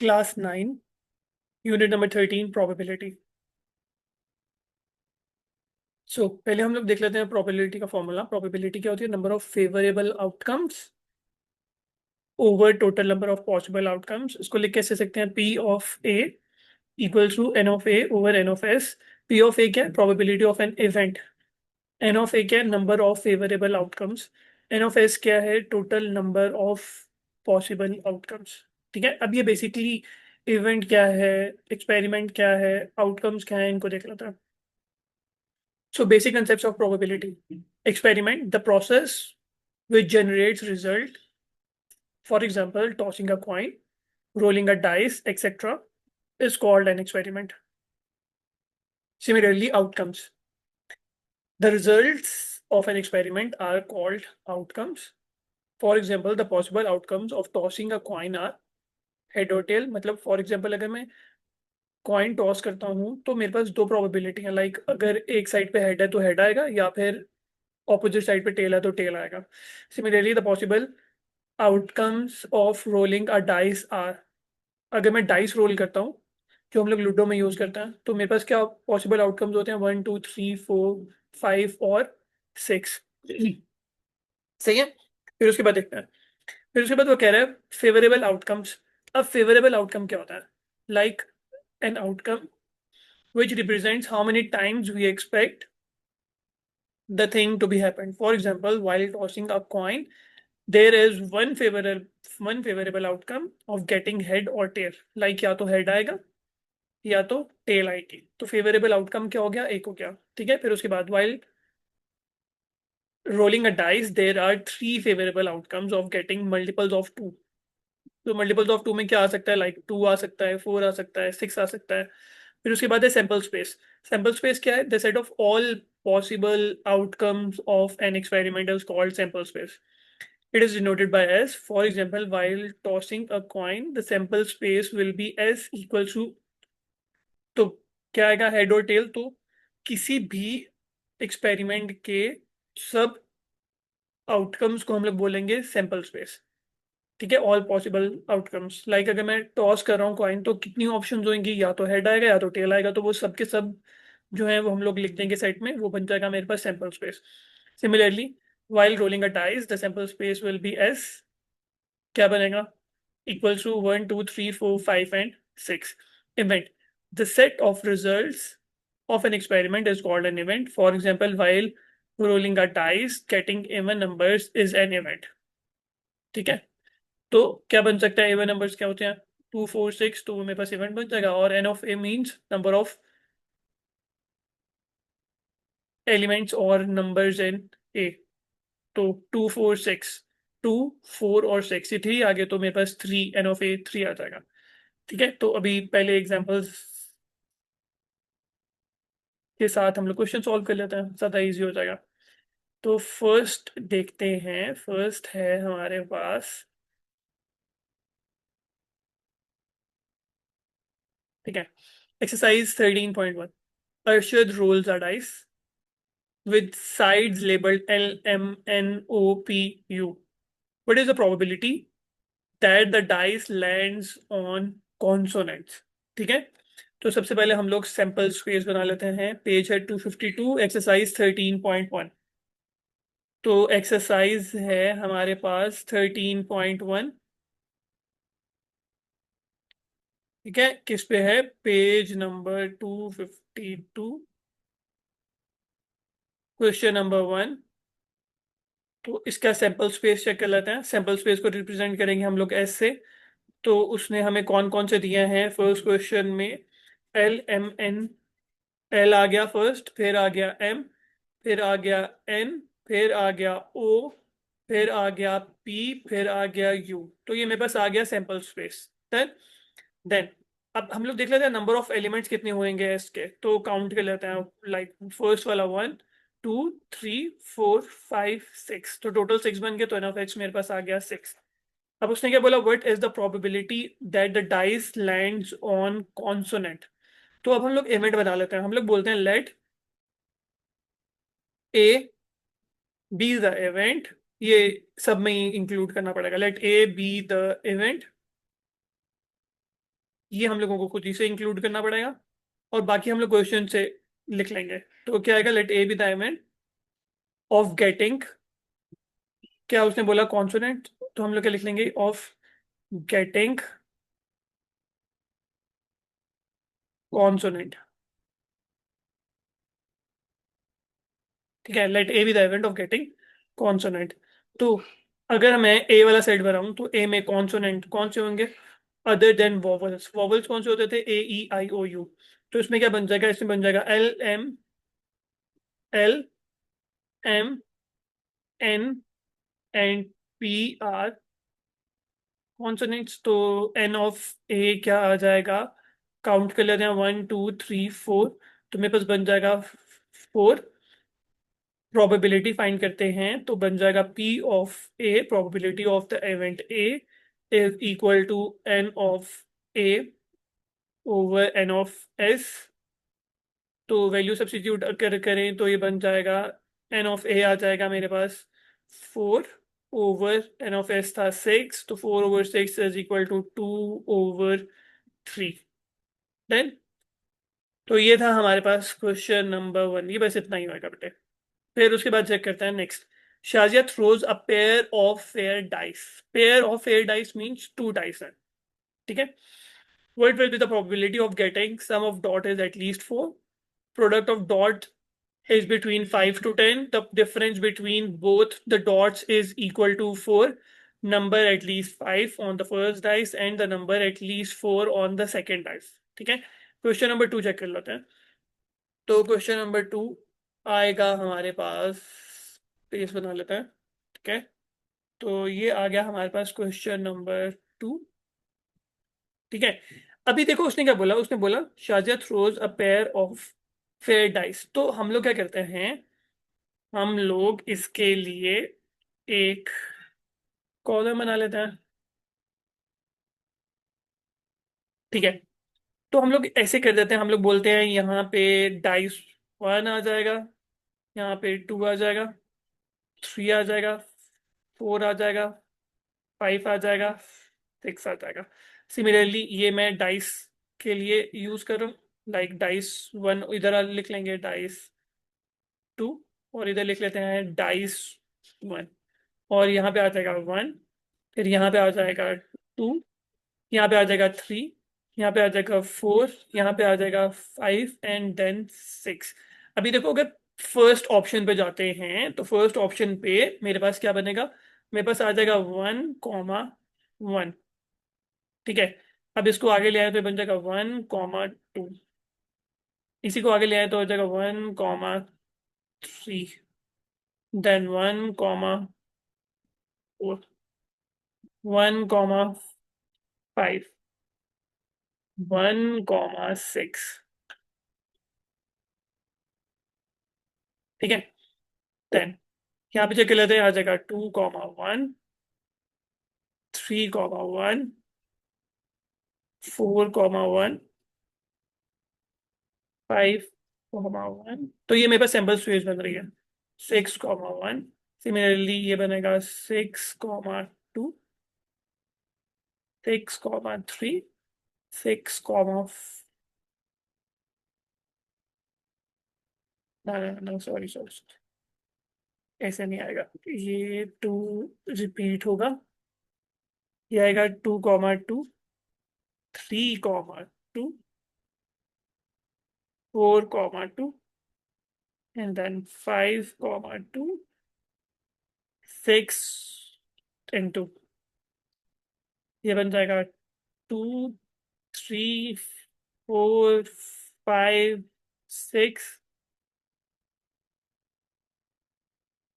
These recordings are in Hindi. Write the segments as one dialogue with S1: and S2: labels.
S1: Class 9 unit number 13 probability. So पहले हम लोग देख लेते हैं प्रोबेबिलिटी का फॉर्मूला। प्रोबेबिलिटी क्या होती है? Number of favourable outcomes over total number of possible outcomes. इसको लिख कैसे सकते हैं? P of A equals to N of A over N of S. P of A क्या है? Probability of an event. N of A क्या है? Number of favourable outcomes. N of S क्या है? Total number of possible outcomes. ठीक है, अब ये बेसिकली इवेंट क्या है, एक्सपेरिमेंट क्या है, आउटकम्स क्या है, इनको देख लेते हैं। So basic concepts of probability. Experiment, the process which generates result, for example, tossing a coin, rolling a dice, etc., is called an experiment. Similarly, outcomes. The results of an experiment are called outcomes. For example, the possible outcomes of tossing a coin are head or tail. मतलब for example अगर मैं कॉइन टॉस करता हूँ तो मेरे पास दो प्रोबेबिलिटी है। लाइक अगर एक साइड पे हेड है तो हेड आएगा, या फिर ऑपोजिट साइड पे टेल है तो टेल आएगा। Similarly the possible outcomes of rolling a dice are, अगर मैं डाइस रोल करता हूँ जो हम लोग लूडो में यूज करते हैं, तो मेरे पास क्या पॉसिबल आउटकम्स होते हैं? 1 2 3 4 5 और 6। सही है। फिर उसके बाद देखते हैं। फिर उसके बाद वो कह रहा है फेवरेबल आउटकम्स। अब फेवरेबल आउटकम क्या होता है? Like an outcome which represents how many times we expect the thing to be happen. For example, while tossing a coin, there is one favorable outcome of getting head or tail. Like या तो head आएगा या तो tail आएगी। तो favorable outcome क्या हो गया? एक हो गया। ठीक है, फिर उसके बाद while rolling a dice, there are three favorable outcomes of getting multiples of two. तो मल्टीपल्स ऑफ टू में क्या आ सकता है? लाइक टू आ सकता है, फोर आ सकता है, सिक्स आ सकता है। फिर उसके बाद है सैंपल स्पेस। सैंपल स्पेस क्या है? The set of all possible outcomes of an experiment is called sample space. It is denoted by S. For example, while tossing a coin, the sample space will be S equals to, तो क्या आएगा? हेड और टेल। तो किसी भी एक्सपेरिमेंट के सब आउटकम्स को हम लोग बोलेंगे सैंपल स्पेस। ठीक है, ऑल पॉसिबल आउटकम्स। लाइक अगर मैं टॉस कर रहा हूँ कॉइन तो कितनी ऑप्शंस होंगी? या तो हेड आएगा या तो टेल आएगा। तो वो सब के सब जो है वो हम लोग लिख देंगे साइड में, वो बन जाएगा मेरे पास sample space. Similarly while rolling a dice the sample space will be s, क्या बनेगा? equals to 1 2 3 4 5 and 6। event, the set of results of an experiment is called an event. For example, while rolling a dice getting even numbers is an event। ठीक है, तो क्या बन सकता है? इवन नंबर्स क्या होते हैं? 2 4 6। तो वो मेरे पास इवेंट बन जाएगा। और N of A means number of elements और नंबर्स इन ए। तो 2 4 6, 2 4 और 6, ये थ्री आ गए तो मेरे पास three, n of A three आ जाएगा। ठीक है, तो अभी पहले एग्जांपल्स के साथ हम लोग क्वेश्चन सॉल्व कर लेते हैं, ज़्यादा इजी हो जाएगा। तो फर्स्ट देखते हैं। फर्स्ट है हमारे पास, ठीक है, exercise 13.1। Arshad rolls a dice with sides labeled L, M, N, O, P, U. What is the probability that the dice lands on consonants? ठीक है, तो सबसे पहले हम लोग सैंपल स्पेस बना लेते हैं। पेज है 252, एक्सरसाइज 13.1। तो एक्सरसाइज है हमारे पास 13.1। ठीक है, किस पे है? Page number 252, question number 1। तो इसका सैंपल स्पेस चेक कर लेते हैं। सैंपल स्पेस को रिप्रेजेंट करेंगे हम लोग एस से। तो उसने हमें कौन कौन से दिए हैं? फर्स्ट क्वेश्चन में एल, एम, एन। एल आ गया फर्स्ट, फिर आ गया एम, फिर आ गया एन, फिर आ गया ओ, फिर आ गया पी, फिर आ गया यू। तो ये मेरे पास आ गया सैंपल स्पेस। देन देन अब हम लोग देख लेते हैं नंबर ऑफ एलिमेंट्स कितने होंगे इसके। तो काउंट कर लेते हैं। लाइक फर्स्ट वाला 1 2 3 4 5 6, तो टोटल 6 बन गए। तो एन ऑफ एक्स मेरे पास आ गया 6। अब उसने क्या बोला? What is the probability that the dice lands on consonant. तो अब हम लोग इवेंट बना लेते हैं। हम लोग बोलते हैं let A be the event. ये सब में ही इंक्लूड करना पड़ेगा। Let A be the event ये हम लोगों को खुद ही से इंक्लूड करना पड़ेगा, और बाकी हम लोग क्वेश्चन से लिख लेंगे। तो क्या आएगा, let A be the element of getting, क्या उसने बोला कॉन्सोनेंट, तो हम लोग क्या लिख लेंगे, ऑफ गेटिंग कॉन्सोनेंट। ठीक है, let A be the event of getting consonant. तो अगर मैं ए वाला सेट बनाऊं तो ए में कॉन्सोनेंट कौन से होंगे, अदर देन वॉवल्स। वॉवल्स कौन से होते थे, ए ई आई ओ यू। तो इसमें क्या बन जाएगा, इसमें बन जाएगा L M, L M N and P R consonants. तो एन ऑफ ए क्या आ जाएगा, काउंट कर लेते हैं, 1 2 3 4। तो मेरे पास बन जाएगा 4। प्रोबेबिलिटी फाइंड करते हैं तो बन जाएगा P of A, probability of the event A is equal to N of A over N of S. तो वैल्यू सब्स्टिट्यूट करें तो ये बन जाएगा, एन ऑफ ए आ जाएगा मेरे पास 4 ओवर एन ऑफ एस था 6, तो 4/6 इज इक्वल टू 2/3। देन, तो ये था हमारे पास क्वेश्चन नंबर 1, ये बस इतना ही होगा बेटे। फिर उसके बाद चेक करते हैं next. Shazia throws a pair of fair dice. Pair of fair dice means 2 dice है। ठीक है, what will be the probability of getting sum of dot is at least 4, product of dot is between 5 to 10, the difference between both the dots is equal to 4, number at least 5 on the first dice and the number at least 4 on the second dice। ठीक है, क्वेश्चन नंबर 2 चेक कर लेते हैं। तो क्वेश्चन नंबर 2 आएगा हमारे पास, पेज बना लेते हैं। ठीक है, तो ये आ गया हमारे पास क्वेश्चन नंबर 2। ठीक है, अभी देखो उसने क्या बोला, उसने बोला Shazia throws a pair of fair dice. तो हम लोग क्या करते हैं, हम लोग इसके लिए एक कॉलम बना लेते हैं। ठीक है, तो हम लोग ऐसे कर देते हैं, हम लोग बोलते हैं यहाँ पे डाइस 1 आ जाएगा, यहाँ पे 2 आ जाएगा, 3 आ जाएगा, 4 आ जाएगा, 5 आ जाएगा, 6 आ जाएगा। सिमिलरली ये मैं डाइस के लिए यूज कर रहा हूँ, लाइक डाइस 1 इधर लिख लेंगे, डाइस 2, और इधर लिख लेते हैं डाइस 1। और यहाँ पे आ जाएगा 1, फिर यहाँ पे आ जाएगा 2, यहाँ पे आ जाएगा 3, यहाँ पे आ जाएगा 4, यहाँ पे आ जाएगा 5 एंड देन 6। अभी देखो, अगर फर्स्ट ऑप्शन पे जाते हैं तो फर्स्ट ऑप्शन पे मेरे पास क्या बनेगा, मेरे पास आ जाएगा 1, 1। ठीक है, अब इसको आगे ले आए तो ये बन जाएगा 1, 2। इसी को आगे ले आए तो हो जाएगा 1, 3, देन 1, 4, 1, 5, 1, 6। ठीक है, देन यहाँ पे चेक कर लेते हैं, आ जाएगा 2, 1, 3, 1, 4, 1, 5, 1। तो ये मेरे पास सैंपल स्पेस बन रही है, 6, 1। सिमिलरली ये बनेगा 6, 2, 6, 3, 6, सॉरी सॉरी, ऐसे नहीं आएगा, ये 2 रिपीट होगा, ये आएगा 2, 2, 3, 2, 4, 2 एंड देन 5, 2, 6 ये बन जाएगा 2, 3, 4, 5, 6।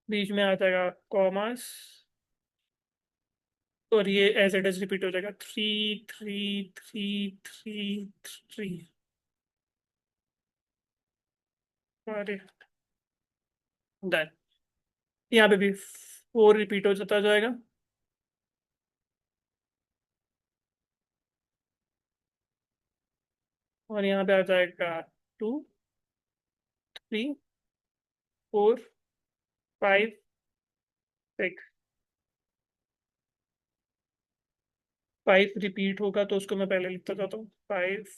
S1: बीच में आ जाएगा कॉमर्स, और ये एज इट इज रिपीट हो जाएगा, 3, 3, 3, 3, 3। अरे, डन। यहाँ पे भी 4 रिपीट हो जाता जाएगा, और यहाँ पे आ जाएगा 2, 3, 4, 5, 6। 5 रिपीट होगा तो उसको मैं पहले लिखता जाता हूँ, 5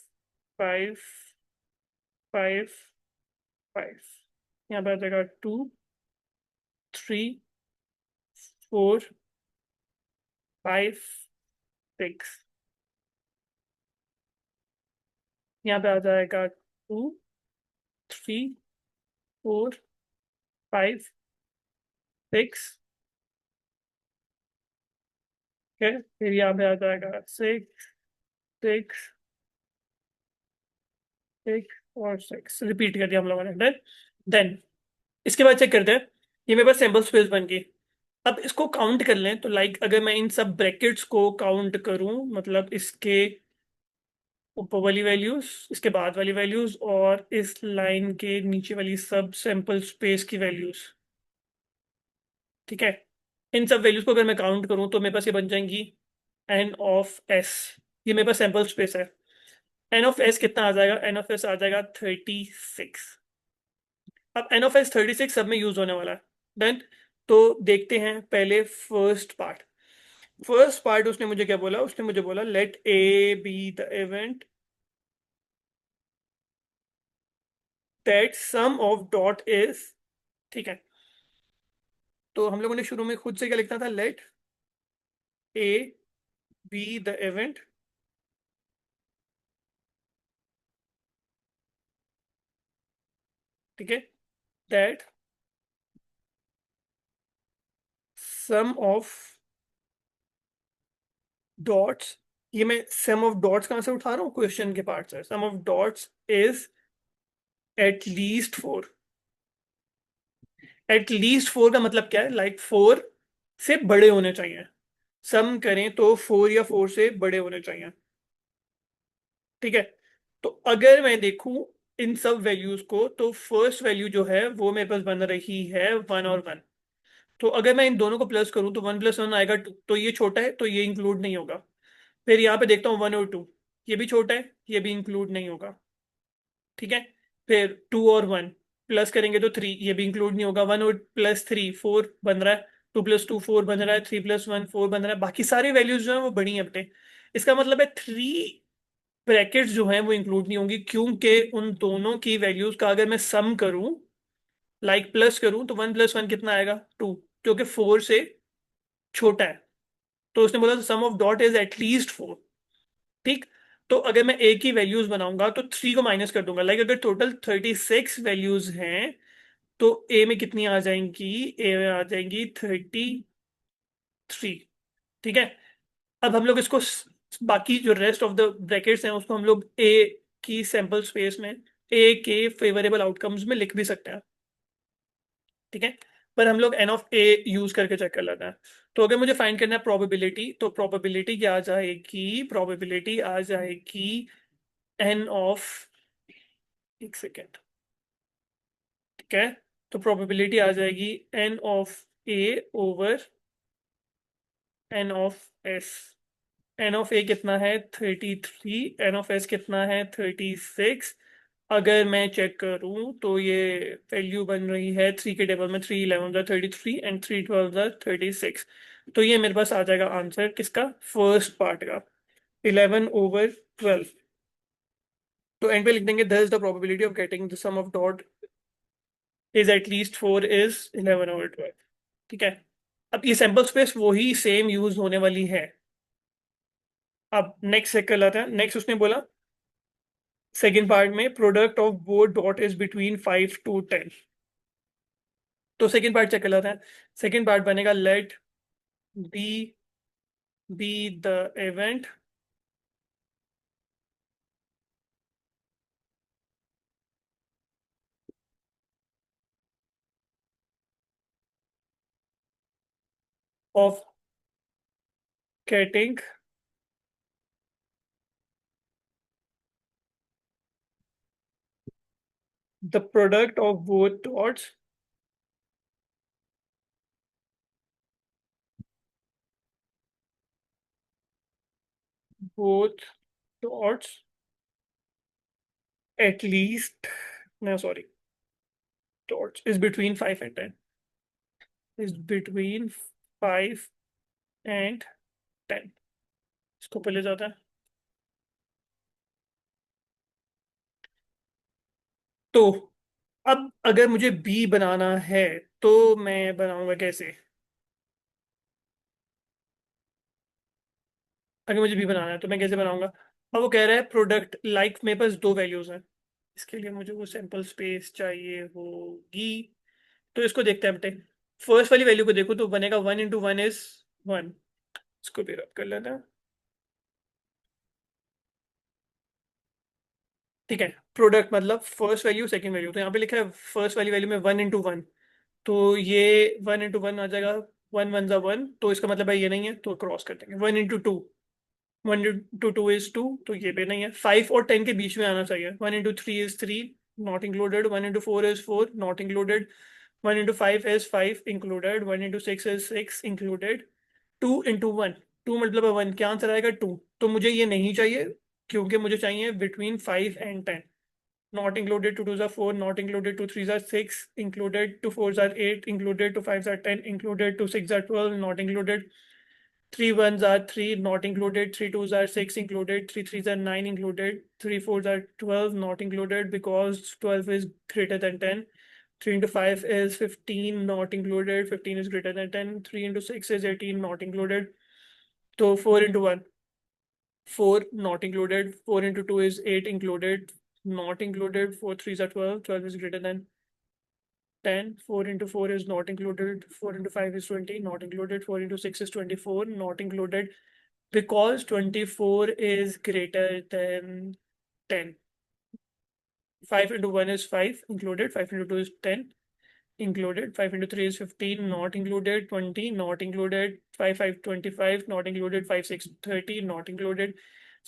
S1: 5 5 5। यहाँ पे आ जाएगा 2 3 4 5 6। यहाँ पे आ जाएगा 2 3 4 5 6। ठीक है, फिर यहाँ पे आ जाएगा 6 6 6 और 6 रिपीट कर दिया हम लोगों ने। डन। देन इसके बाद चेक करते हैं, ये मेरे पास सैम्पल स्पेस बन गई। अब इसको काउंट कर लें तो लाइक अगर मैं इन सब ब्रैकेट्स को काउंट करूं, मतलब इसके ऊपर वाली वैल्यूज, इसके बाद वाली वैल्यूज और इस लाइन के नीचे वाली सब सैंपल स्पेस की वैल्यूज। ठीक है, इन सब वैल्यूज को अगर मैं काउंट करूं तो मेरे पास ये बन जाएंगी एन ऑफ एस। ये मेरे पास सैंपल स्पेस है। एन ऑफ एस कितना आ जाएगा? एन ऑफ एस आ जाएगा 36। अब एन ऑफ एस 36 सब में यूज होने वाला है। देन तो देखते हैं पहले फर्स्ट पार्ट। फर्स्ट पार्ट उसने मुझे क्या बोला? उसने मुझे बोला let A be the event that sum of dot is. ठीक है, तो हम लोगों ने शुरू में खुद से क्या लिखना था? Let A be the event, ठीक है, दैट सम ऑफ डॉट्स। ये मैं सम ऑफ डॉट्स कहां से उठा रहा हूँ? क्वेश्चन के पार्ट से। Sum of dots is at least 4। At least 4 का मतलब क्या है? लाइक 4 से बड़े होने चाहिए। सम करें तो 4 या 4 से बड़े होने चाहिए। ठीक है, तो अगर मैं देखूं इन सब वैल्यूज को तो फर्स्ट वैल्यू जो है वो मेरे पास बन रही है 1 और 1। तो अगर मैं इन दोनों को प्लस करूं तो 1 + 1 आएगा 2, तो ये छोटा है तो ये इंक्लूड नहीं होगा। फिर यहाँ पे देखता हूँ 1 और 2, ये भी छोटा है, ये भी इंक्लूड नहीं होगा। ठीक है, फिर 2 और 1 प्लस करेंगे तो 3, ये भी इंक्लूड नहीं होगा। 1 और +3 4 बन रहा है, 2 + 2 4 बन रहा है, 3 + 1 4 बन रहा है। बाकी सारी वैल्यूज जो है वो बड़ी हैं अपने। इसका मतलब है 3 ब्रैकेट्स जो हैं वो इंक्लूड नहीं होंगी, क्योंकि उन दोनों की वैल्यूज का अगर मैं सम करूं, लाइक प्लस करूं, तो 1 + 1 कितना आएगा? 2, जो कि 4 से छोटा है। तो उसने बोला सम ऑफ डॉट इज एटलीस्ट 4। ठीक, तो अगर मैं ए की वैल्यूज बनाऊंगा तो 3 को माइनस कर दूंगा। लाइक अगर टोटल 36 वैल्यूज हैं तो ए में कितनी आ जाएंगी? ए में आ जाएंगी 33। ठीक है, अब हम लोग इसको बाकी जो रेस्ट ऑफ द ब्रैकेट्स हैं उसको हम लोग ए की सैंपल स्पेस में, ए के फेवरेबल आउटकम्स में लिख भी सकते हैं। ठीक है, पर हम लोग एन ऑफ ए यूज करके चेक कर लेते हैं। तो अगर मुझे फाइंड करना है प्रोबेबिलिटी, तो प्रोबेबिलिटी क्या आ जाएगी? प्रोबेबिलिटी आ जाएगी एन ऑफ, एक सेकेंड। ठीक है, तो प्रोबेबिलिटी आ जाएगी n of A over N of S. N of A कितना है? 33। एन ऑफ एस कितना है? 36। अगर मैं चेक करूं तो ये वैल्यू बन रही है 3 के टेबल में। 3 × 11 = 33 एंड 3 × 12 = 36। तो ये मेरे पास आ जाएगा आंसर किसका? फर्स्ट पार्ट का, 11/12। तो एंड पे लिख देंगे thus the probability of getting the sum of dot is at least 4 is 11/12। ठीक है, अब ये सैंपल स्पेस वही सेम यूज होने वाली है। अब नेक्स्ट चेक कर लेते हैं। नेक्स्ट उसने बोला सेकेंड पार्ट में product of both dot is between 5 to 10। तो सेकेंड पार्ट चेक कर लेते हैं। सेकेंड पार्ट बनेगा let B be the event of getting the product of both dots both dots at least, no sorry, dots is between 5 and 10, is between 5 and 10। इसको पहले जाता है। तो अब अगर मुझे बी बनाना है तो मैं बनाऊंगा कैसे? अगर मुझे बी बनाना है तो मैं कैसे बनाऊंगा? अब वो कह रहा है प्रोडक्ट लाइक, मेरे पास दो वैल्यूज हैं। इसके लिए मुझे वो सैंपल स्पेस चाहिए होगी। तो इसको देखते हैं बेटे। फर्स्ट वाली वैल्यू को देखो तो बनेगा 1 × 1 = 1। इसको भी रब कर लेते हैं। ठीक है। प्रोडक्ट मतलब फर्स्ट वैल्यू सेकंड वैल्यू, तो यहाँ पे लिखा है फर्स्ट वाली वैल्यू में 1 × 1। तो ये 1 × 1 आ जाएगा। 1 × 1 = 1, तो इसका मतलब है ये नहीं है, तो क्रॉस कर देंगे। 1 × 2, 1 × 2 = 2, तो ये भी नहीं है। 5 और 10 के बीच में आना चाहिए। 1 × 3 = 3, not included. 1 × 4 = 4, not included. 1 × 5 = 5 included. 1 × 6 = 6 included. 2 × 1, 2 × 1 क्या आंसर आएगा? 2। तो मुझे ये नहीं चाहिए, क्योंकि मुझे चाहिए between 5 and 10। Not included. 2 × 2 = 4, not included. 2 × 3 = 6 included. 2 × 4 = 8 included. 2 × 5 = 10 included. 2 × 6 = 12 not included. 3 × 1 = 3 not included. 3 × 2 = 6 included. 3 × 3 = 9 included. 3 × 4 = 12 not included because 12 is greater than 10. 3 × 5 is 15 not included. 15 is greater than 10. 3 × 6 is 18 not included. So 4 × 1, 4 not included. 4 × 2 is 8 included, not included. 4 × 3 = 12. 12 is greater than 10. 4 × 4 is not included. 4 × 5 is 20 not included. 4 × 6 is 24 not included, because 24 is greater than 10. 5 × 1 is 5 included. 5 × 2 is 10 included. 5 × 3 is 15 not included. 20 not included. 5 × 5 = 25 not included. 5 × 6 = 30 not included.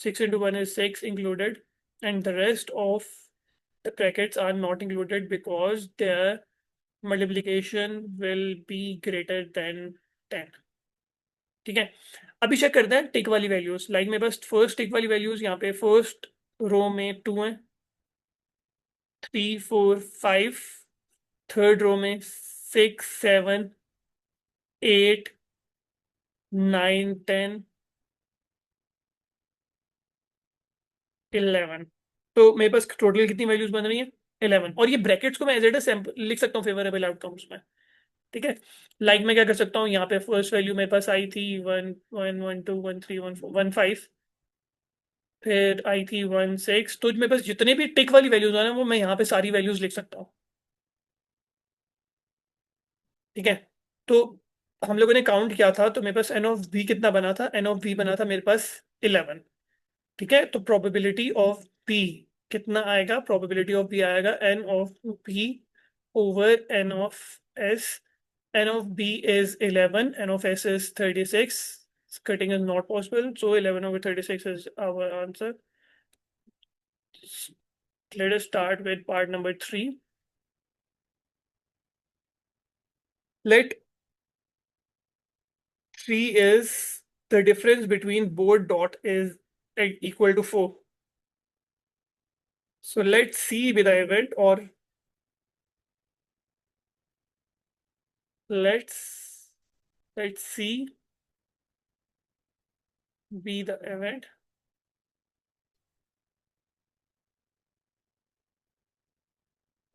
S1: 6 × 1 is 6 included, and the rest of the brackets are not included because their multiplication will be greater than 10. ठीक है। अभी चेक करते हैं टिक वाली वैल्यूज। लाइक मेरे पास फर्स्ट टिक वाली वैल्यूज यहाँ पे फर्स्ट रो में 2 है, 3 4 5। थर्ड रो में 6 7 8 9 10 11। तो मेरे पास टोटल कितनी वैल्यूज बन रही है? 11। और ये ब्रैकेट्स को मैं एज इट सैंपल लिख सकता हूँ फेवरेबल आउटकम्स में। ठीक है। लाइक मैं क्या कर सकता हूँ, यहाँ पे फर्स्ट वैल्यू मेरे पास आई थी 1 1 1 2 1 3 1 4 1 5। फिर आई थी 1 6। तो मेरे पास जितने भी टिक वाली वैल्यूज आ रहे हैं वो मैं यहाँ पे सारी वैल्यूज लिख सकता हूँ। ठीक है। तो हम लोगों ने काउंट किया था, तो मेरे पास एन ऑफ बी कितना बना था? एन ऑफ बी बना था मेरे पास 11। ठीक है। तो प्रोबेबिलिटी ऑफ बी कितना आएगा? प्रोबेबिलिटी ऑफ बी आएगा N of B over N of S. N of B is 11, N of S is 36। Cutting is not possible, so 11/36 is our answer. Let us start with part number 3. Let 3 is the difference between both dot is equal to 4. So let C be the event, or let's let C be the event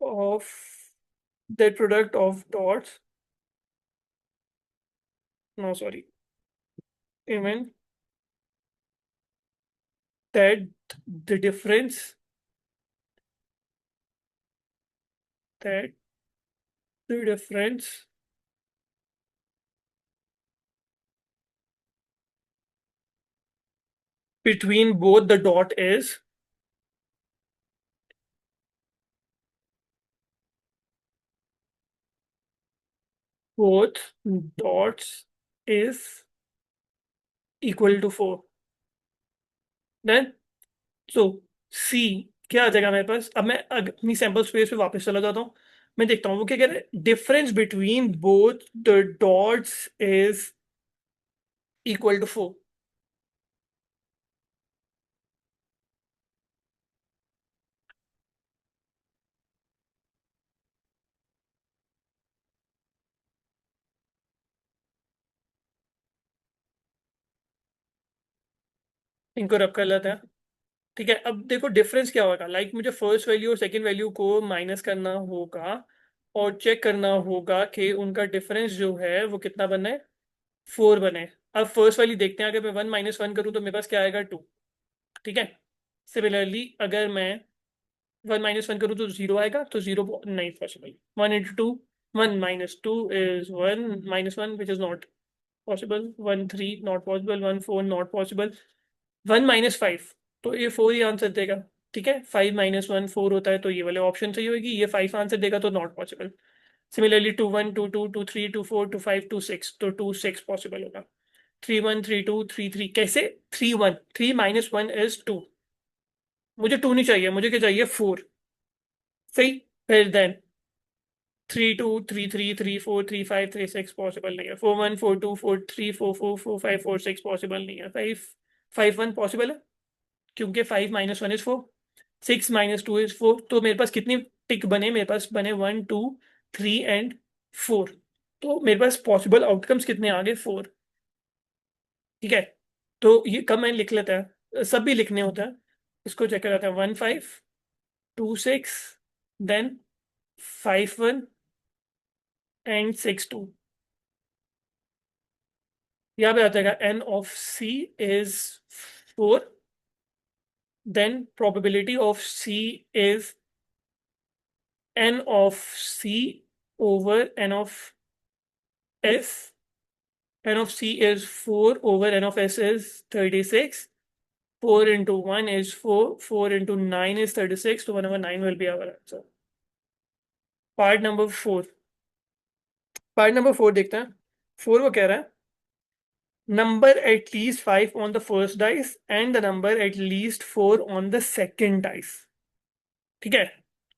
S1: of the product of dots. No, sorry. Event that the difference that the difference between both the dot is both dots is equal to 4. Then सो सी क्या आ जाएगा मेरे पास? अब मैं अपनी सैंपल स्पेस पे वापस चला जाता हूँ। मैं देखता हूँ वो क्या कह रहे हैं। Difference between both the dots is equal to 4। इनको रब कर लेते हैं। ठीक है, अब देखो डिफरेंस क्या होगा। मुझे फर्स्ट वैल्यू और सेकंड वैल्यू को माइनस करना होगा और चेक करना होगा कि उनका डिफरेंस जो है वो कितना बने, 4 बने। अब फर्स्ट वाली देखते हैं, अगर मैं 1 - 1 करूँ तो मेरे पास क्या आएगा, 2। ठीक है, सिमिलरली अगर मैं 1 - 1 करूँ तो 0 आएगा, तो 0 नहीं possible. 1 × 2, 1 - 2 is 1 - 1 which is not possible. 1 3 not possible, 1 4 not possible. 1 - 5, तो ये 4 ही आंसर देगा। ठीक है, 5 - 1 4 होता है, तो ये वाले ऑप्शन सही होगी, ये 5 आंसर देगा, तो नॉट पॉसिबल। सिमिलरली 2 1 2 2 2 3 2 4 2 5 2 6, तो 2 6 पॉसिबल होगा। 3 1 3 2 3 3 कैसे, 3 1, 3 - 1 इज 2। मुझे 2 नहीं चाहिए, मुझे क्या चाहिए, 4। सही। फिर देन 3 2 3 3 3 4 3 5 3 6 पॉसिबल नहीं है। 4 1 4 2 4 3 4 4 4 5 4 6 पॉसिबल नहीं है। 5 5 1 पॉसिबल है, क्योंकि 5 - 1 इज 4, 6 - 2 इज 4। तो मेरे पास कितनी टिक बने, मेरे पास बने 1 2 3 एंड 4। तो मेरे पास पॉसिबल आउटकम्स कितने आ गए, 4। ठीक है, तो ये कब मैंने लिख लेता है, सब भी लिखने होता है। इसको चेक कराता है, 1 5 2 6, देन 5 1 एंड 6 2। यहाँ पे आ जाएगा n(c)is 4, then probability of c is n(c)over n(s). n(c) is 4 over n(s) is 36. 4 into 1 is 4. 4 into 9 is 36. So 1/9 will be our answer. Part number 4. Part number 4 देखते हैं। 4 वो कह रहा है, number at least 5 on the first dice and the number at least 4 on the second dice। ठीक है,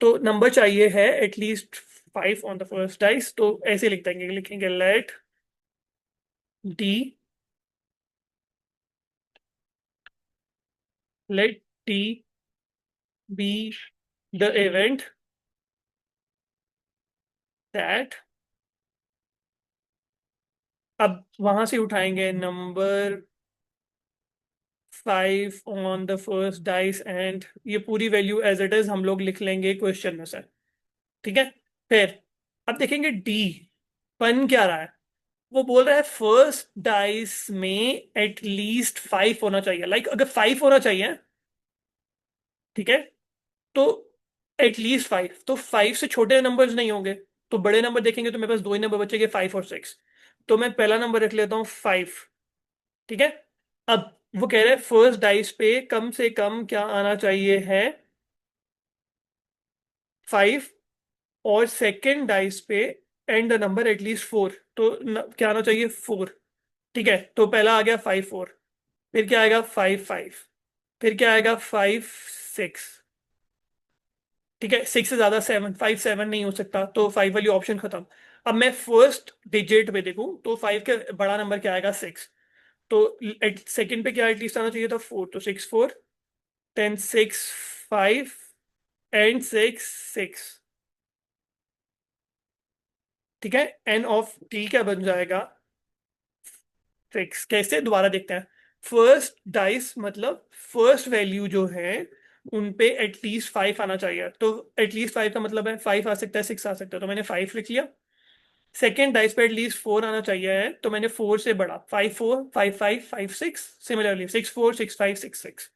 S1: तो नंबर चाहिए है at least 5 on the first dice, तो ऐसे लिख देंगे, लिखेंगे D let D be the event that. अब वहां से उठाएंगे number 5 on the first dice and ये पूरी वैल्यू एज इट इज हम लोग लिख लेंगे क्वेश्चन में से। ठीक है, फिर अब देखेंगे डी बन क्या रहा है। वो बोल रहा है फर्स्ट डाइस में एटलीस्ट 5 होना चाहिए। अगर 5 होना चाहिए, ठीक है, तो एटलीस्ट 5, तो 5 से छोटे नंबर्स नहीं होंगे, तो बड़े नंबर देखेंगे तो मेरे पास दो ही नंबर बचेंगे, 5 और 6। तो मैं पहला नंबर रख लेता हूँ 5। ठीक है, अब वो कह रहे हैं फर्स्ट डाइस पे कम से कम क्या आना चाहिए है, 5, और सेकेंड डाइस पे एंड द नंबर एटलीस्ट 4, तो क्या आना चाहिए, 4। ठीक है, तो पहला आ गया 5 4, फिर क्या आएगा 5 5, फिर क्या आएगा 5 6। ठीक है, 6 से ज्यादा 7, 5 7 नहीं हो सकता, तो 5 वाली ऑप्शन खत्म। अब मैं फर्स्ट डिजिट पे देखूं तो 5 के बड़ा नंबर क्या आएगा, 6। तो सेकंड पे क्या एटलीस्ट आना चाहिए था, 4, तो 6 4, 10 6 5 एंड 6 6। ठीक है, एन ऑफ टी क्या बन जाएगा, 6। कैसे, दोबारा देखते हैं। फर्स्ट डाइस मतलब फर्स्ट वैल्यू जो है उन पे एटलीस्ट 5 आना चाहिए, तो एटलीस्ट 5 का मतलब है 5 आ सकता है, 6 आ सकता है, तो मैंने 5 लिख लिया। सेकेंड डाइस पे एटलीस्ट 4 आना चाहिए है, तो मैंने 4 से बढ़ा, 5 4 5 5 5 6। सिमिलरली 6 4 6 5 6 6।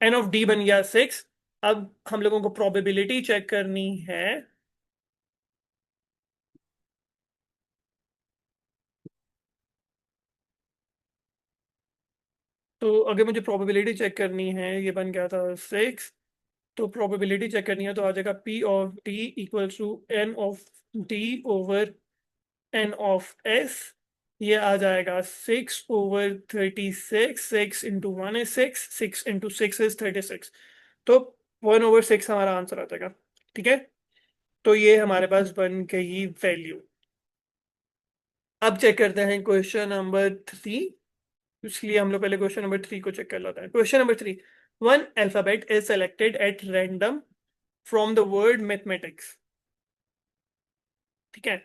S1: एन ऑफ डी बन गया 6। अब हम लोगों को प्रोबेबिलिटी चेक करनी है। तो अगर मुझे प्रोबेबिलिटी चेक करनी है, ये बन गया था 6। तो प्रोबेबिलिटी चेक करनी है तो आ जाएगा P of T equals to N of D over N of S. ये आ जाएगा 6/36। 6 × 1 is 6, 6 × 6 is 36। तो 1/6 हमारा आंसर आ जाएगा। ठीक है, तो ये हमारे पास बन गई वैल्यू। अब चेक करते हैं क्वेश्चन नंबर 3। इसलिए हम लोग पहले क्वेश्चन नंबर 3 को चेक कर लेते हैं। Question number 3, one alphabet is selected at random from the word mathematics. ठीक है,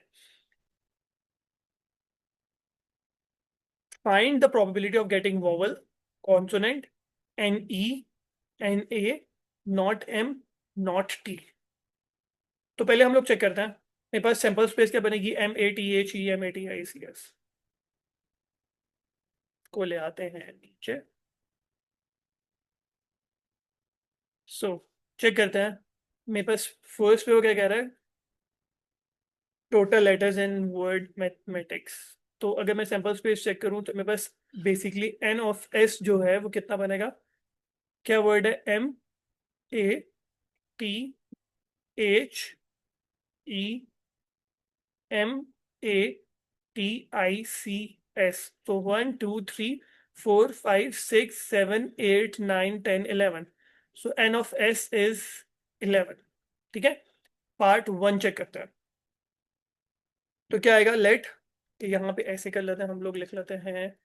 S1: find the probability of getting vowel, consonant, N E, N A, not M, not T. तो पहले हम लोग चेक करते हैं, मेरे पास सैंपल स्पेस क्या बनेगी, M A T H E, M A T I C S को ले आते हैं नीचे। सो चेक करते हैं, मेरे पास फर्स्ट पे वो क्या कह रहा है, total letters in word mathematics. तो अगर मैं सैंपल स्पेस चेक करूं तो मेरे पास बेसिकली एन ऑफ एस जो है वो कितना बनेगा, क्या वर्ड है, M A T H E, M A T I C S. तो 1 2 3 4 5 6 7 8 9 10 11। So N of S is 11। ठीक है, पार्ट वन चेक करते हैं। तो क्या आएगा, लेट, यहाँ पे ऐसे कर लेते हैं हम लोग, लिख लेते हैं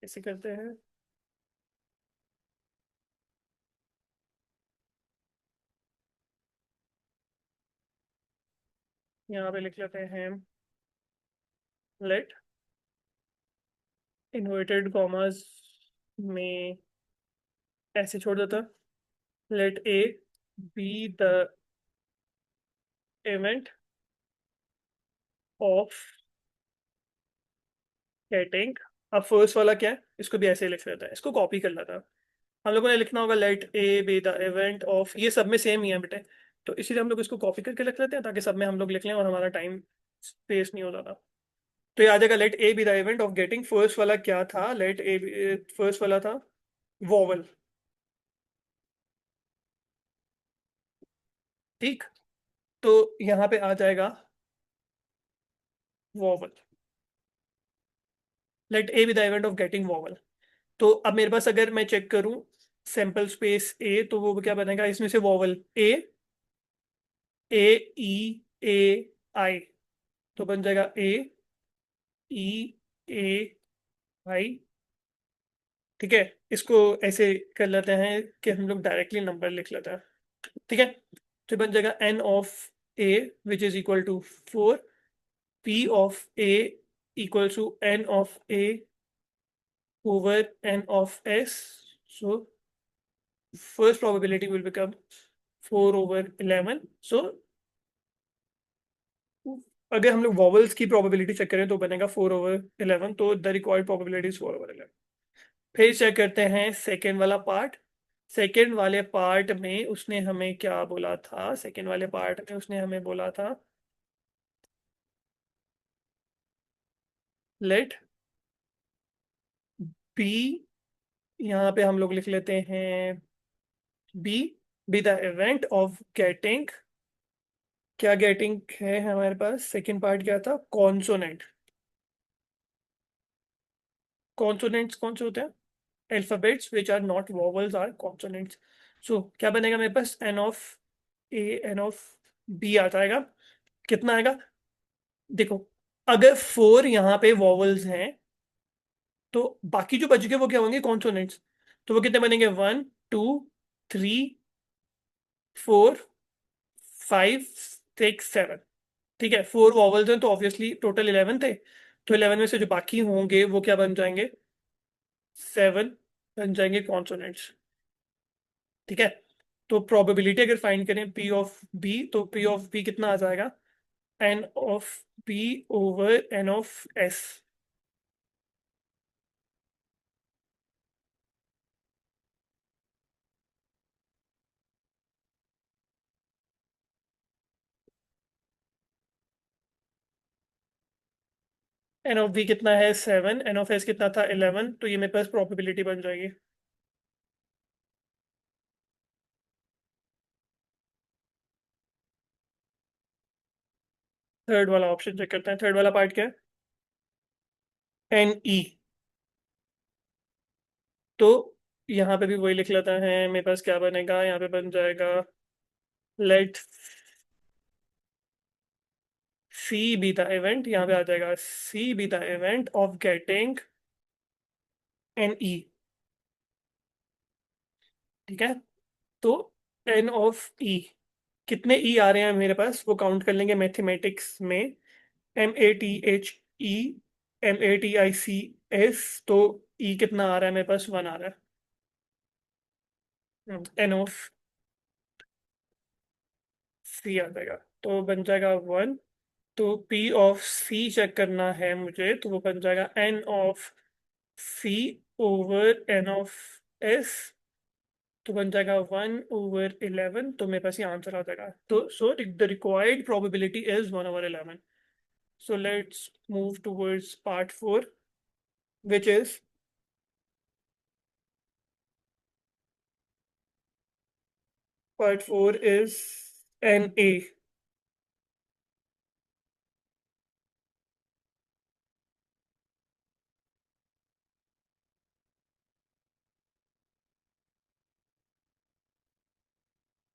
S1: ऐसे करते हैं, यहाँ पे लिख लेते हैं लेट, इन्वर्टेड कॉमर्स में ऐसे छोड़ देता, let A be the event of getting. अब फर्स्ट वाला क्या है, इसको भी ऐसे ही लिख लेता है, इसको कॉपी कर लेता है। हम लोगों ने लिखना होगा let A be the event of, ये सब में सेम ही है बेटे, तो इसीलिए हम लोग इसको कॉपी करके लिख लेते हैं ताकि सब में हम लोग लिख लें और हमारा टाइम स्पेस नहीं हो जाता। तो ये आ जाएगा let A be the event of getting, first वाला क्या था, लेट ए, फर्स्ट वाला था वॉवल। ठीक, तो यहाँ पे आ जाएगा vowel, let A be the event of getting vowel. तो अब मेरे पास अगर मैं चेक करूं सैंपल स्पेस ए, तो वो क्या बनेगा, इसमें से वॉवल ए, ए ई, ए आई, तो बन जाएगा ए ई, ए आई। ठीक है, इसको ऐसे कर लेते हैं कि हम लोग डायरेक्टली नंबर लिख लेते हैं। ठीक है, तो बन जाएगा N of A which is equal to 4, P of A equal to N of A over n of s. So first probability will become 4 over 11. So अगर हम लोग वॉवल्स की प्रोबेबिलिटी चेक करें तो बनेगा 4 over 11, तो the required probability is 4 over 11। फिर चेक करते हैं सेकेंड वाला पार्ट। सेकेंड वाले पार्ट में उसने हमें क्या बोला था, सेकेंड वाले पार्ट में उसने हमें बोला था लेट बी, यहाँ पे हम लोग लिख लेते हैं B, be the event of getting, क्या गेटिंग है हमारे पास, सेकेंड पार्ट क्या था, कॉन्सोनेंट। कॉन्सोनेंट्स कौन से होते हैं, alphabets which are not vowels are consonants. So क्या बनेगा मेरे पास, n of A, n of B आ जाएगा, कितना आएगा, देखो अगर 4 यहाँ पे वॉवल्स हैं तो बाकी जो बच गए वो क्या होंगे, कॉन्सोनेंट्स। तो वो कितने बनेंगे, 1 2 3 4 5 6 7। ठीक है, 4 वॉवल्स हैं तो ऑब्वियसली टोटल 11 थे, तो 11 में से जो बाकी होंगे वो क्या बन जाएंगे, 7 बन जाएंगे कॉन्सोनेंट्स। ठीक है, तो प्रोबेबिलिटी अगर फाइंड करें पी ऑफ बी, तो पी ऑफ बी कितना आ जाएगा, N of B over N of S. N of B कितना है 7, एन ऑफ एस कितना था 11, तो ये मेरे पास प्रोबेबिलिटी बन जाएगी। थर्ड वाला ऑप्शन चेक करते हैं, थर्ड वाला पार्ट क्या है, एन ई। तो यहाँ पे भी वही लिख लेता है, मेरे पास क्या बनेगा, यहाँ पे बन जाएगा let C be the event, यहाँ पे आ जाएगा C be the event of getting an E. ठीक है, तो एन ऑफ ई कितने ई आ रहे हैं मेरे पास वो काउंट कर लेंगे मैथमेटिक्स में। MATHE, MATICS। तो ई कितना आ रहा है मेरे पास, 1 आ रहा है। एन ऑफ सी आ जाएगा, तो बन जाएगा 1। तो पी ऑफ सी चेक करना है मुझे, तो वो बन जाएगा N of C over N of S. तो बन जाएगा 1/11। तो मेरे पास ये आंसर आ जाएगा। तो so the required probability is 1/11। So let's move towards part 4, which is part 4 is NA।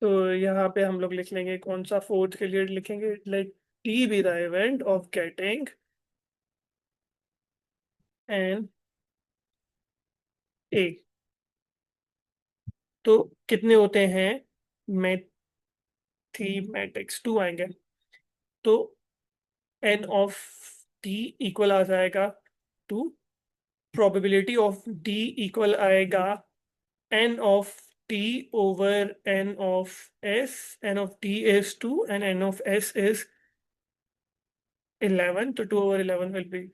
S1: तो यहाँ पे हम लोग लिख लेंगे कौन सा फोर्थ के लिए लिखेंगे, let T be the event of getting an A. तो कितने होते हैं, मैथमेटिक्स 2 आएंगे। तो एन ऑफ टी इक्वल आ जाएगा 2। प्रोबेबिलिटी ऑफ डी इक्वल आएगा n of t over n of s। n of t is 2 and n of s is 11, so 2/11 will be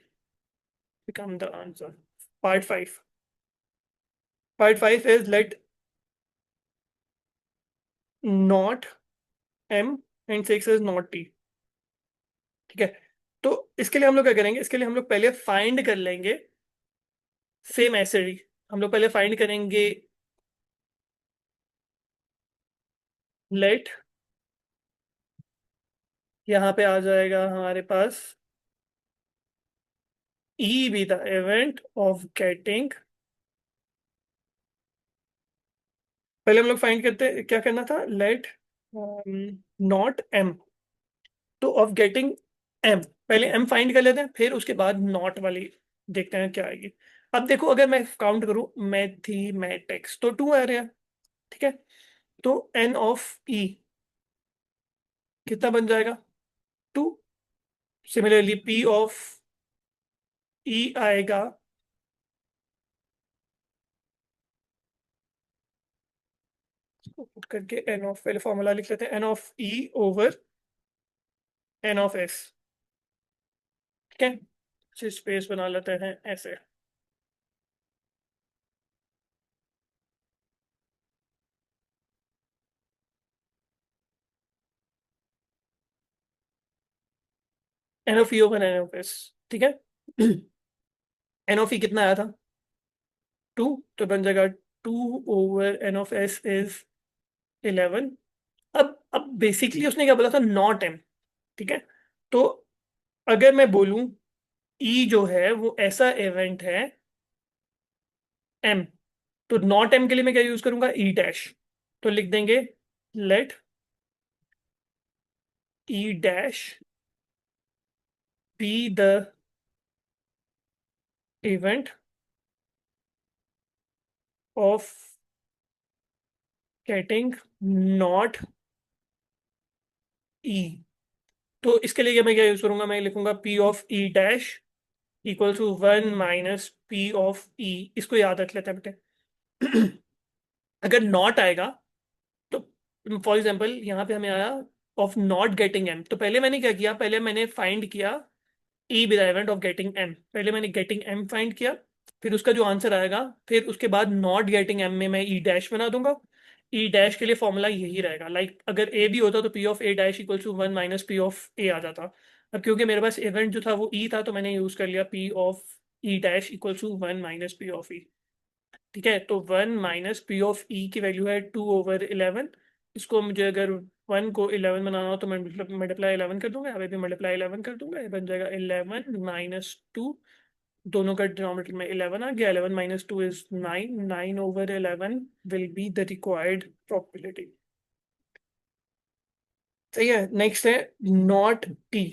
S1: become the answer। Part 5, part 5 is let not m and 6 is not t। ठीक है, तो इसके लिए हम लोग क्या करेंगे, इसके लिए हम लोग पहले फाइंड कर लेंगे, सेम ऐसे ही हम लोग पहले फाइंड करेंगे लेट, यहाँ पे आ जाएगा हमारे पास e be the event of getting। पहले हम लोग फाइंड करते क्या करना था, लेट नॉट एम, तो ऑफ गेटिंग एम। पहले एम फाइंड कर लेते हैं, फिर उसके बाद नॉट वाली देखते हैं क्या आएगी। अब देखो अगर मैं काउंट करूं मैथमेटिक्स तो 2 आ रहे हैं। ठीक है, तो एन ऑफ ई कितना बन जाएगा, 2। सिमिलरली पी ऑफ ई आएगा, पुट करके एन ऑफ, पहले फॉर्मूला लिख लेते हैं, N of E over N of S. ठीक है, स्पेस बना लेते हैं ऐसे। N of E over N of S. ठीक है, एन ऑफ ई कितना आया था, 2। तो बन जाएगा 2/n(s) is 11। अब बेसिकली उसने क्या बोला था, नॉट एम। ठीक है, तो अगर मैं बोलूं ई जो है वो ऐसा इवेंट है एम, तो नॉट एम के लिए मैं क्या यूज करूंगा, ई डैश। तो लिख देंगे let E dash be the event of getting not E. तो इसके लिए मैं क्या यूज करूंगा, मैं लिखूंगा P of E dash equal to 1 - P of E. इसको याद रख लेते हैं बेटे। अगर नॉट आएगा तो फॉर एग्जाम्पल यहाँ पे हमें आया ऑफ नॉट गेटिंग एम, तो पहले मैंने क्या किया, पहले मैंने फाइंड किया E with event of getting M. पहले मैंने गेटिंग एम फाइंड किया, फिर उसका जो आंसर आएगा, फिर उसके बाद नॉट गेटिंग एम में मैं ई डैश बना दूंगा। ई डैश के लिए फॉर्मूला यही रहेगा, लाइक अगर ए भी होता तो P of A dash equal to 1 - P of A आ जाता। अब क्योंकि मेरे पास इवेंट जो था वो ई था, तो मैंने यूज कर लिया P of E dash equal to 1 - P of E. ठीक है, तो 1 - P ऑफ ई की वैल्यू है 2/11। इसको मुझे अगर 1 को 11 बनाना हो तो मैं मल्टीप्लाई 11 कर दूंगा, यहाँ पे भी मल्टीप्लाई 11 कर दूंगा, ये बन जाएगा 11 - 2। दोनों का डिनोमिनेटर में 11 आ गया, 11 - 2 is 9। 9/11 will be the required probability. सही है, नेक्स्ट है नॉट टी।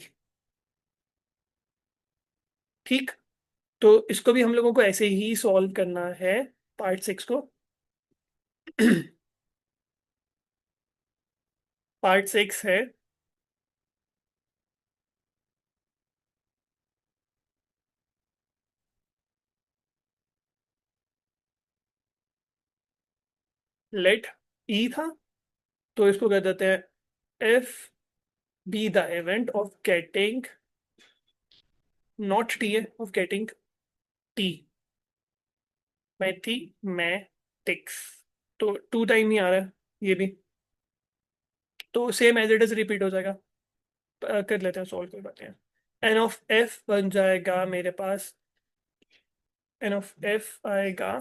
S1: ठीक, तो इसको भी हम लोगों को ऐसे ही सॉल्व करना है, पार्ट 6 को। पार्ट 6 है लेट ई था, तो इसको कह देते हैं F be the event of getting, not T है, ऑफ गेटिंग टी मैथमेटिक्स। तो टू टाइम ही आ रहा है ये भी, तो same as it is repeat हो जाएगा। कर लेते हैं सॉल्व, कोई बात नहीं। एन ऑफ एफ बन जाएगा मेरे पास, एन ऑफ एफ आएगा,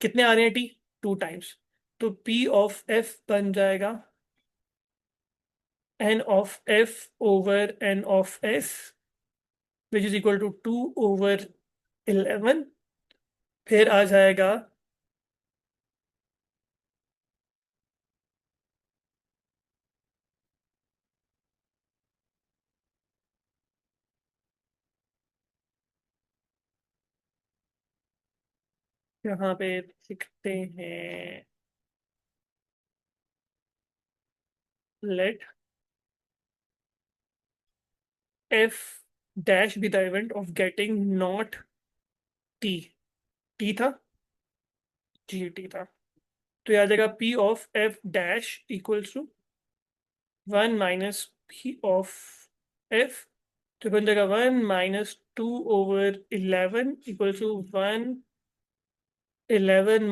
S1: कितने आ रहे हैं टी, टू टाइम्स, तो पी ऑफ एफ बन जाएगा N of F over N of S which is equal to 2/11। फिर आ जाएगा यहाँ पे लिखते हैं let F dash be the event of getting not T, T था, जी टी था, तो यह आ जाएगा P of F dash equals to 1 - p of F, तो बन जाएगा 1 - 2/11 equals to 1 11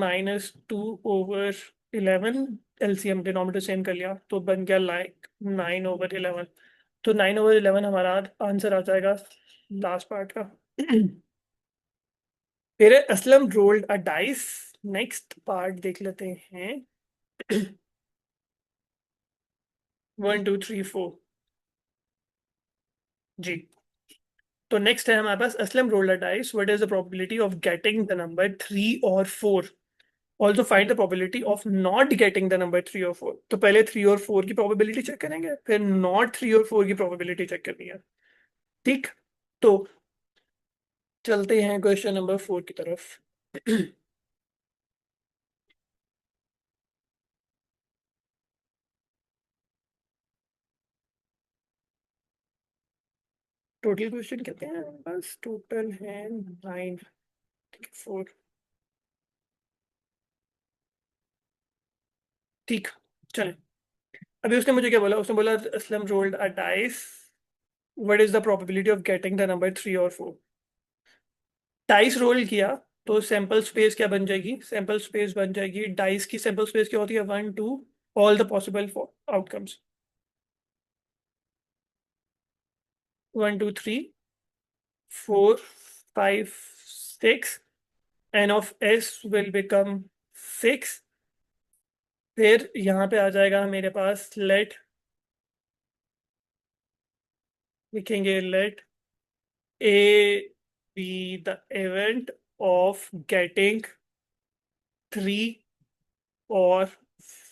S1: - 2/11, LCM denominator same कर लिया तो बन गया लाइक 9/11। तो 9/11 हमारा आंसर आ जाएगा लास्ट पार्ट का। फिर Aslam rolled a dice, next part देख लेते हैं। 1 2 3 4, जी। तो नेक्स्ट है हमारे पास Aslam rolled a dice, what is the probability of getting the number 3 और 4, also find the probability of not getting the number 3 और 4। तो पहले 3 और 4 की प्रोबेबिलिटी चेक करेंगे, फिर नॉट 3 और 4 की प्रोबेबिलिटी चेक करनी है, ठीक। तो चलते हैं क्वेश्चन नंबर 4 की तरफ। टोटल क्वेश्चन कितने हैं हमारे पास, टोटल है 9, 4, ठीक। चलें, अभी उसने मुझे क्या बोला, उसने बोला Aslam rolled a dice, what is the probability of getting the number 3 और 4। डाइस रोल किया तो सैंपल स्पेस क्या बन जाएगी, सैंपल स्पेस बन जाएगी, डाइस की सैंपल स्पेस क्या होती है, 1 2, all the possible outcomes, 1 2 3 4 5 6, N of S will become 6। फिर यहाँ पे आ जाएगा मेरे पास लेट, लिखेंगे let A be the event of getting 3 और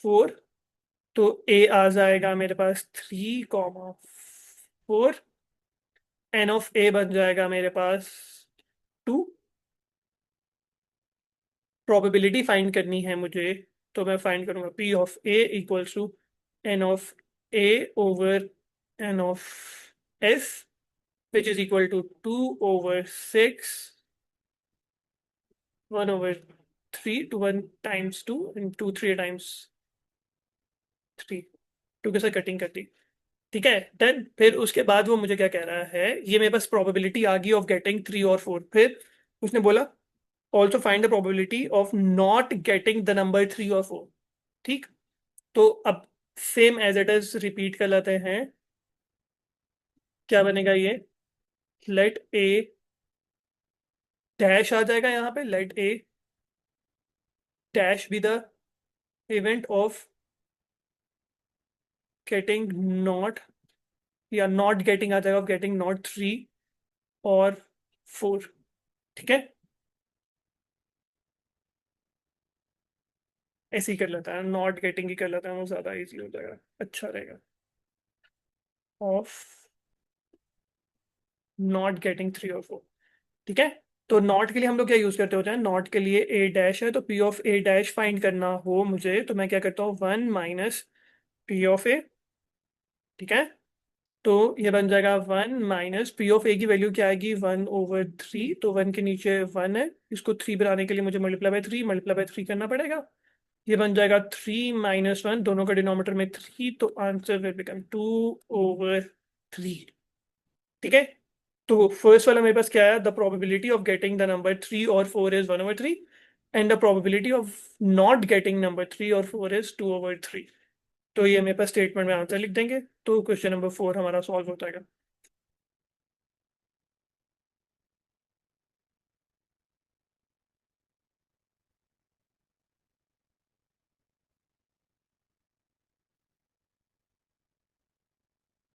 S1: 4, तो ए आ जाएगा मेरे पास 3 4, एन ऑफ ए बन जाएगा मेरे पास 2। प्रोबेबिलिटी फाइंड करनी है मुझे, तो मैं फाइंड करूंगा P of A equals to N of A over N of S which is equal to 2/6, 1/3, two 1 times 2 and 2 3 times 3, 2 के साथ कटिंग कर दी, ठीक है डन। फिर उसके बाद वो मुझे क्या कह रहा है, ये मेरे पास प्रोबेबिलिटी आ गई ऑफ गेटिंग 3 और 4। फिर उसने बोला also find the probability of not getting the number 3 और 4, ठीक। तो अब same as it is repeat कर लेते हैं, क्या बनेगा ये, लेट ए डैश आ जाएगा यहाँ पे, let A dash be the event of getting not, या नॉट गेटिंग आ जाएगा ऑफ गेटिंग नॉट 3 और 4, ठीक है। ऐसे ही कर लेता है, नॉट गेटिंग ही कर लेता है, वो ज्यादा इजी हो जाएगा, अच्छा रहेगा। ऑफ नॉट गेटिंग 3 और 4, ठीक है। तो नॉट के लिए हम लोग क्या यूज करते होते हैं, नॉट के लिए ए डैश है, तो P of A dash find करना हो मुझे, तो मैं क्या करता हूँ 1 पी ऑफ ए, ठीक है। तो ये बन जाएगा 1 - पी ऑफ ए की वैल्यू क्या आएगी, 1/3। तो 1 के नीचे 1 है, इसको 3 बनाने के लिए मुझे मल्टीप्लाई बाय 3 करना पड़ेगा। ये बन जाएगा 3 - 1, दोनों का डिनोमीटर में 3, तो आंसर विल बिकम 2/3। ठीक है। तो फर्स्ट वाला मेरे पास क्या है, the probability of getting the number 3 और 4 is 1/3 and the probability of not getting number 3 और 4 इज 2/3। तो ये मेरे पास स्टेटमेंट में आंसर लिख देंगे, तो क्वेश्चन नंबर 4 हमारा सॉल्व हो जाएगा।